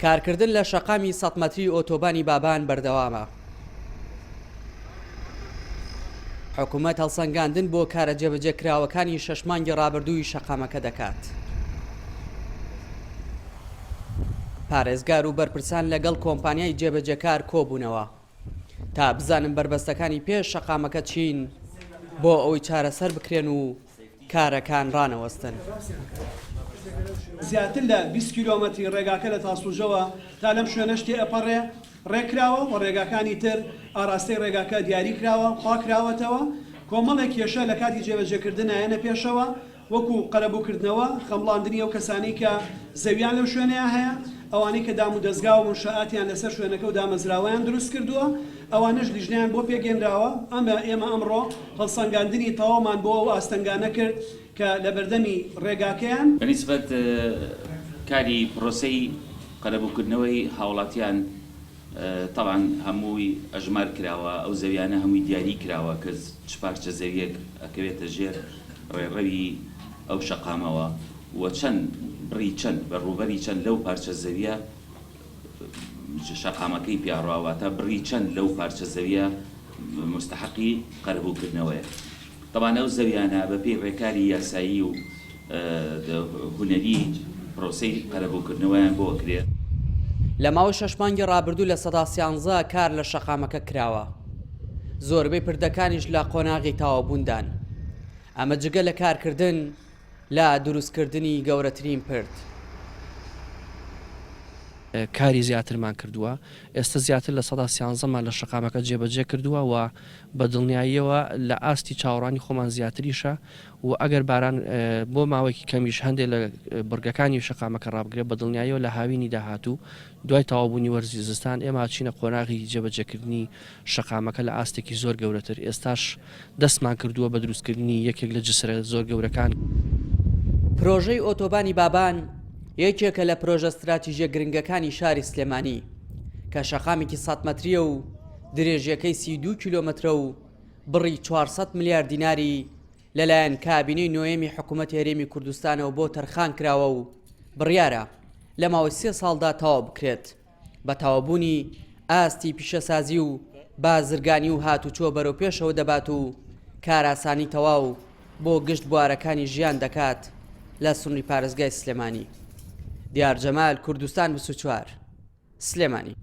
کارکردن لە شەقامی 100 مەتری ئۆتۆبانی بابان بەردەوامە. حکوومەت هەڵسەنگاندن بۆ کارە جێبەجێکراوەکانی 6 مانگی ڕابردووی شەقامەکە دەکات. پارێزگار و بەرپرسان لەگەڵ کۆمپانیای جێبەجێکار کۆبوونەوە تا بزانن بربەستەکانی پێش شەقامەکە چین بۆ ئەوەی چارەسەر بکرێن و کارەکان ڕانەوەستن. زیاتر لە 20 کیلۆمەتری ڕێگاکە لە تاسوژەوە تا لەم شوێنە شتێ ئەپەڕێ ڕێکراوە و ڕێگاکانی تر ئاراستەی ڕێگاکە دیاری کراوە خواکراوەتەوە. کۆمەڵێک کێشە لە کاتی جێبەجێکردن هەیەنە پێشەوە وەکو قەرەبووکردنەوە خەمڵاندنی ئەو کەسانی کە زەویان لەو شوێنەیە هەیە، ئەوانەی کە دام و دەستگا و منشەئاتیان لەسەر شوێنەکە و دامەزراوەیان دروست کردووە، ئەوانش لیژنیان بۆ پێگەێنراوە. ئێمە ئەمڕۆ هەڵسەنگاندنی تەواومان بۆ ئەو ئاستەنگانە کرد کە لە بەردەمی ڕێگاکەیان بەنسبەت کاری پرۆسەی قەرەبووکردنەوەی هاوڵاتیان طبعا هەمووی ئەژمار کراوە، ئەو زەویانە هەمووی دیاری کراوە کە چ پارچە زەویەک ئەکەوێتە ژێر ڕێڕەوی ئەو شەقامەوە و چەند بڕی چەند بەڕووبەری چەند لەو پارچە زەویە شەقامەکەی پیاڕاواتە بڕی چەند لەو پارچە زەویە مستحقی قەرەبووکردنەوەیە. طبعا ئەو زەویانە بەپێی ڕێکاری یاسایی و هونەری پرۆسەی قەرەبووکردنەوەیان بۆ کرێت. لە ماوەی 6 مانگی ڕابردوو لە 13 کار لە شەقامەکە کراوە، زۆربەی پردەکانیش لە قۆناغی تاوەبووندان. ئەمە جگە لە کارکردن لە دروستکردنی گەورەترین پرد. کاری زیاترمان کردووە، ئێستا زیاتر لە 13مان لە شەقامەکە جێبەجێ کردووە و بە دڵنیاییەوە لە ئاستی چاوەڕانی خۆمان زیاتریشە و ئەگەر باران بۆ ماوەیەکی کەمیش هەندێک لە بڕگەکانی شەقامەکە ڕابگرێت بە دڵنیاییەوە لە هاوینی داهاتوو دوای تەواوبوونی وەرزی زستان ئێمە چینە قۆناغی جێبەجێکردنی شەقامەکە لە ئاستێکی زۆر گەورەتر. ئێستاش دەستمان کردووە بە دروستکردنی یەکێک لە جسرە زۆر گەورەکان. پرۆژەی ئۆتۆبانی بابان یەکێکە لە پرۆژە استراتیژیە گرنگەکانی شاری سلێمانی کە شەقامێکی 100 مەتریە و درێژیەکەی 32 کیلۆمەترە و بڕی 400 میلیارد دیناری لەلایەن کابینەی نۆیەمی حکوومەت هەرێمی کوردستانەوە بۆ تەرخان کراوە و بڕیارە لە ماوەی 3 ساڵدا تەواو بکرێت بە تەواوبوونی ئاستی پیشەسازی و بازرگانی و هاتوچۆ بەرەو پێشەوە دەبات و کاراسانی تەواو بۆ گشت بوارەکانی ژیان دەکات لە سنووری پارێزگای سلێمانی. دیار جەمال، کوردستان 24 سلێمانی.